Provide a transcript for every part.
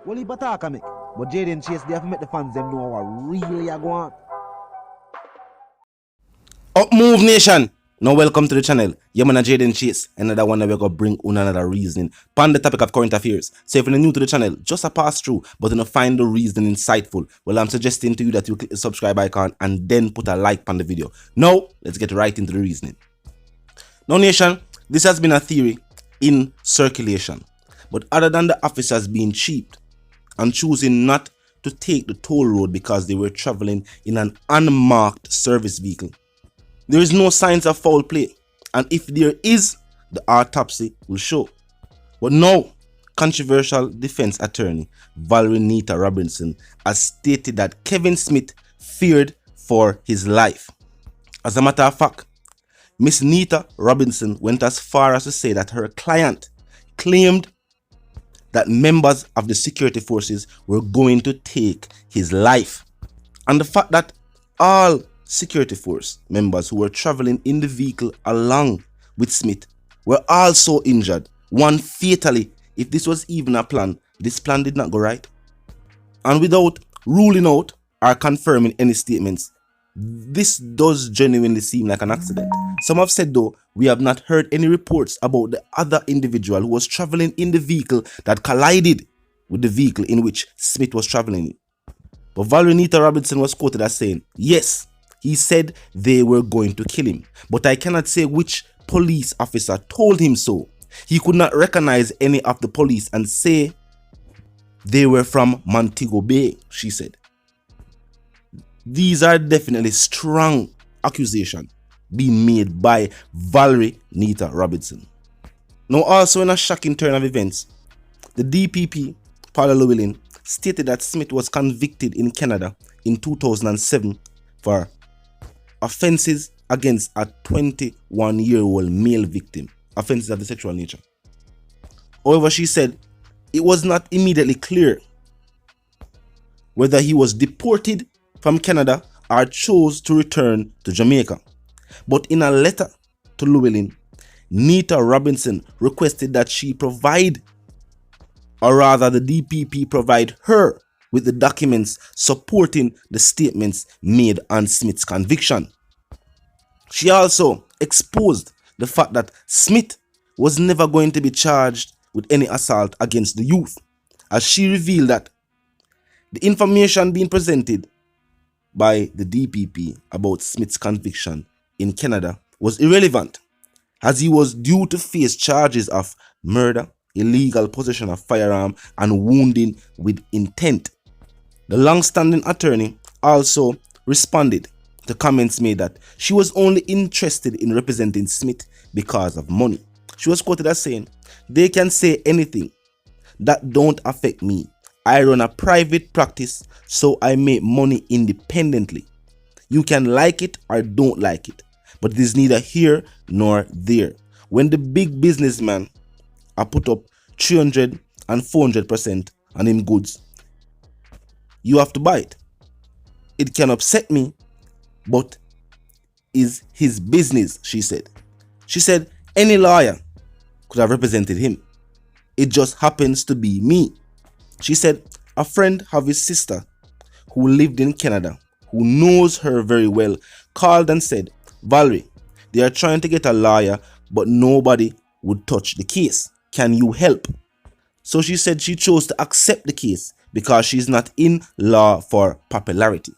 Well, he attack me. But Jaden Chase, they have to make the fans them know what really are going on. Up move nation! Now welcome to the channel. Yeah man, Jaden Chase. Another one that we're gonna bring on another reasoning on the topic of current affairs. So if you're new to the channel, just a pass through, but you find the reason insightful. Well, I'm suggesting to you that you click the subscribe icon and then put a like on the video. Now, let's get right into the reasoning. Now nation, this has been a theory in circulation. But other than the officers being cheaped and choosing not to take the toll road because they were traveling in an unmarked service vehicle, there is no signs of foul play, and if there is, the autopsy will show. But now, controversial defense attorney Valerie Nita Robinson has stated that Kevin Smith feared for his life. As a matter of fact, Miss Nita Robinson went as far as to say that her client claimed that members of the security forces were going to take his life. And the fact that all security force members who were traveling in the vehicle along with Smith were also injured, one fatally. If this was even a plan, this plan did not go right. And without ruling out or confirming any statements, this does genuinely seem like an accident. Some have said though, we have not heard any reports about the other individual who was traveling in the vehicle that collided with the vehicle in which Smith was traveling in. But Valerie Nita Robinson was quoted as saying, yes, he said they were going to kill him, but I cannot say which police officer told him so. He could not recognize any of the police and say they were from Montego Bay, she said. These are definitely strong accusations being made by Valerie Nita Robinson. Now also in a shocking turn of events, the DPP, P0lice, stated that Smith was convicted in Canada in 2007 for offenses against a 21-year-old male victim, offenses of the sexual nature. However, she said it was not immediately clear whether he was deported from Canada or chose to return to Jamaica. But in a letter to Llewellyn, Nita Robinson requested that she provide, or rather the DPP provide her with the documents supporting the statements made on Smith's conviction. She also exposed the fact that Smith was never going to be charged with any assault against the youth, as she revealed that the information being presented by the DPP about Smith's conviction in Canada was irrelevant, as he was due to face charges of murder, illegal possession of firearm, and wounding with intent. The long-standing attorney also responded to comments made that she was only interested in representing Smith because of money. She was quoted as saying, "They can say anything. That don't affect me. I run a private practice, so I make money independently. You can like it or don't like it, but it is neither here nor there. When the big businessman are put up 300 and 400% on him goods, you have to buy it. It can upset me, but is his business," she said. She said any lawyer could have represented him. It just happens to be me. She said a friend of his sister who lived in Canada, who knows her very well, called and said, "Valerie, they are trying to get a lawyer, but nobody would touch the case. Can you help?" So she said she chose to accept the case because she's not in law for popularity.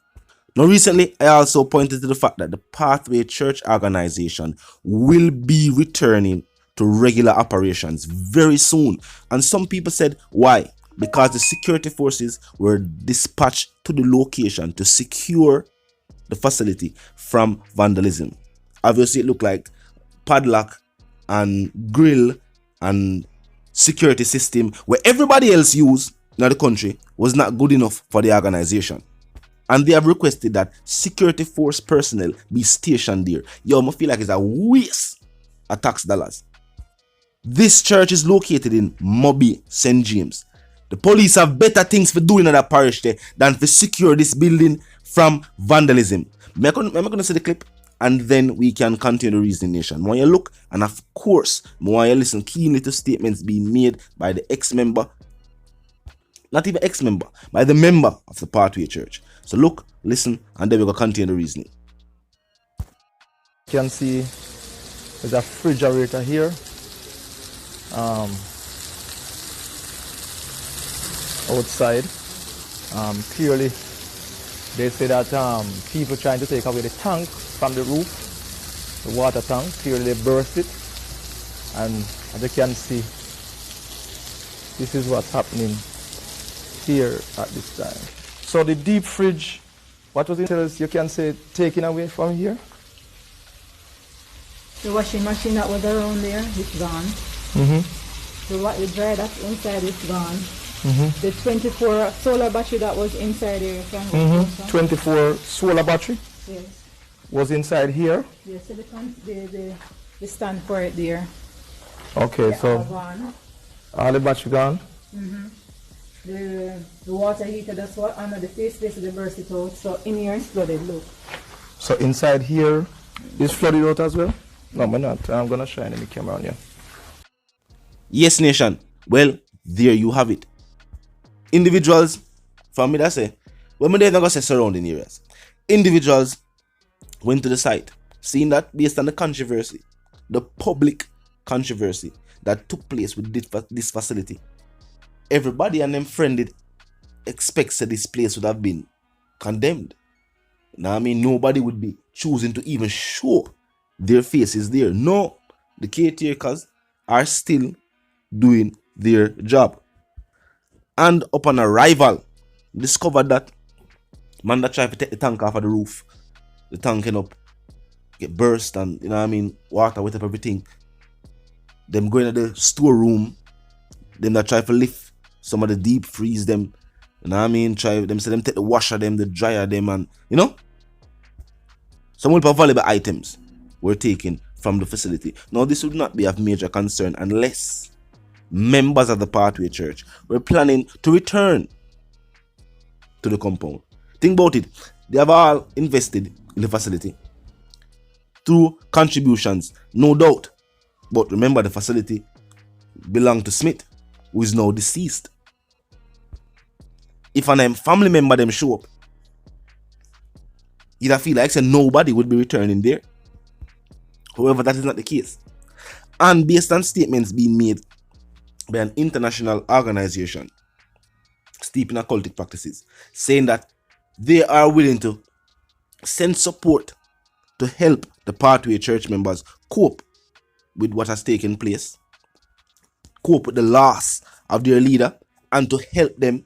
Now recently, I also pointed to the fact that the Pathway Church organization will be returning to regular operations very soon. And some people said, why? Because the security forces were dispatched to the location to secure the facility from vandalism. Obviously, it looked like padlock and grill and security system where everybody else used in the country was not good enough for the organization. And they have requested that security force personnel be stationed there. Yo, I feel like it's a waste of tax dollars. This church is located in Mobay, St. James. The police have better things for doing in that parish there than to secure this building from vandalism. I'm going to see the clip and then we can continue the reasoning nation. When you look, and of course, when you listen keenly to statements being made by the ex-member not even ex-member, by the member of the Pathway Church. So look, listen, and then we're going to continue the reasoning. You can see there's a refrigerator here. Outside. Clearly, they say that people trying to take away the tank from the roof, the water tank. Clearly, they burst it. And as you can see, this is what's happening here at this time. So the deep fridge, what was it? You can say taken away from here. The washing machine that was around there, it's gone. The dryer that's inside is gone. The 24 solar battery that was inside there. 24 solar battery? Yes. Was inside here? Yes, so the stand for it there. Okay, They're so all gone. all the battery gone? The water heater, that's what under the face they burst it out. So in here it's flooded, look. So inside here is flooded out as well? No, I'm not. I'm gonna shine in the camera on you. Yes, nation. Well, there you have it. Individuals, for me that say, when they're not gonna say surrounding areas. Individuals went to the site, seeing that based on the controversy, the public controversy that took place with this facility, everybody and them friended expects that this place would have been condemned. Now, I mean, nobody would be choosing to even show their faces there. No, the caretakers are still doing their job. And upon arrival, discovered that man that tried to take the tank off of the roof, the tank end up get burst and, you know what I mean, water wet up everything. Them going to the storeroom, them that try to lift some of the deep freeze them, you know what I mean, them take the washer them, the dryer them, and, you know, some valuable items were taken from the facility. Now, this would not be of major concern unless members of the Pathway Church were planning to return to the compound. Think about it. They have all invested in the facility through contributions, no doubt. But remember, the facility belonged to Smith, who is now deceased. If a family member them show up, you'd feel like nobody would be returning there. However, that is not the case. And based on statements being made by an international organization steeped in occultic practices, saying that they are willing to send support to help the Pathway Church members cope with what has taken place, cope with the loss of their leader, and to help them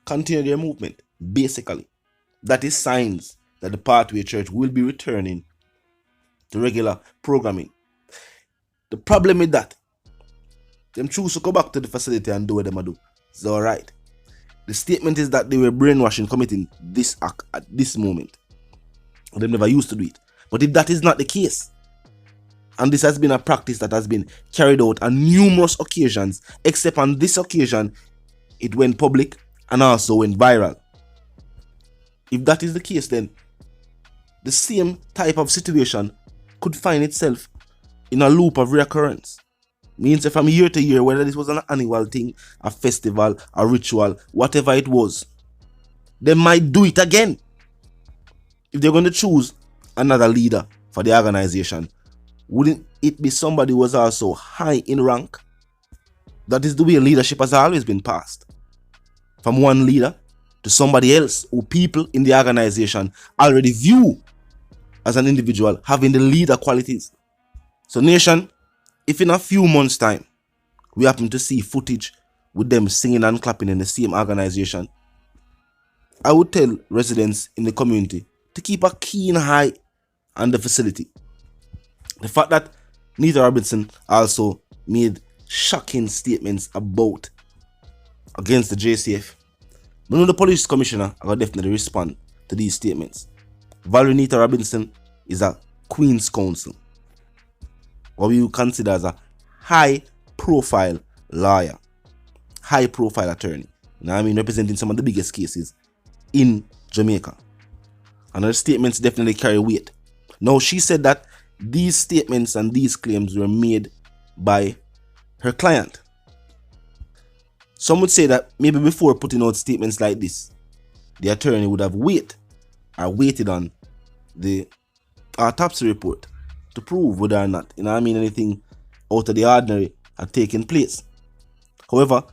continue their movement. Basically, that is signs that the Pathway Church will be returning to regular programming. The problem with that, them choose to go back to the facility and do what them do. It's alright. The statement is that they were brainwashing, committing this act at this moment. They never used to do it. But if that is not the case, and this has been a practice that has been carried out on numerous occasions, except on this occasion, it went public and also went viral. If that is the case, then the same type of situation could find itself in a loop of reoccurrence. Means that from year to year, whether this was an annual thing, a festival, a ritual, whatever it was, they might do it again. If they're going to choose another leader for the organization, wouldn't it be somebody who was also high in rank? That is the way leadership has always been passed. From one leader to somebody else who people in the organization already view as an individual having the leader qualities. So nation, if in a few months' time we happen to see footage with them singing and clapping in the same organization, I would tell residents in the community to keep a keen eye on the facility. The fact that Nita Robinson also made shocking statements against the JCF. But the police commissioner will definitely respond to these statements. Valerie Nita Robinson is a Queen's Counsel, what we would consider as a high-profile lawyer, high-profile attorney. You know what I mean? Representing some of the biggest cases in Jamaica. And her statements definitely carry weight. Now, she said that these statements and these claims were made by her client. Some would say that maybe before putting out statements like this, the attorney would have waited on the autopsy report to prove whether or not, anything out of the ordinary had taken place. However,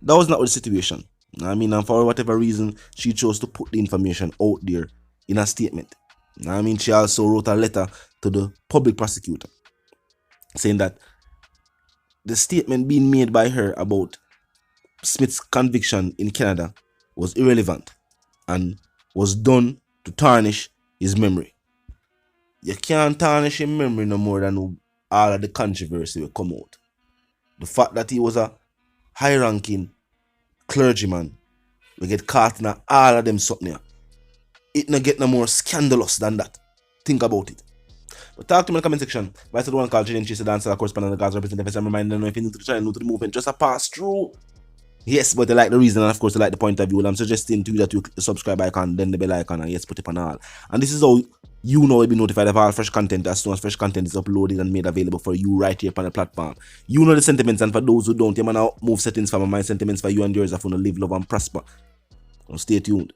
that was not the situation. And for whatever reason, she chose to put the information out there in a statement. She also wrote a letter to the public prosecutor saying that the statement being made by her about Smith's conviction in Canada was irrelevant and was done to tarnish his memory. You can't tarnish his memory no more than all of the controversy will come out. The fact that he was a high-ranking clergyman will get caught in all of them something here. It no get no more scandalous than that. Think about it. But talk to me in the comment section. If I said one call Jane Chase, the dancer, the correspondent, the guys representative, I'm reminding them if you're new to the channel, new to the movement, just a pass through. Yes, but they like the reason, and of course they like the point of view. And I'm suggesting to you that you click the subscribe icon, then the bell icon, and yes, put it on all. And this is how you know you'll be notified of all fresh content as soon as fresh content is uploaded and made available for you right here on the platform. You know the sentiments, and for those who don't, you might now move settings for my sentiments for you and yours if you want to live, love, and prosper. So stay tuned.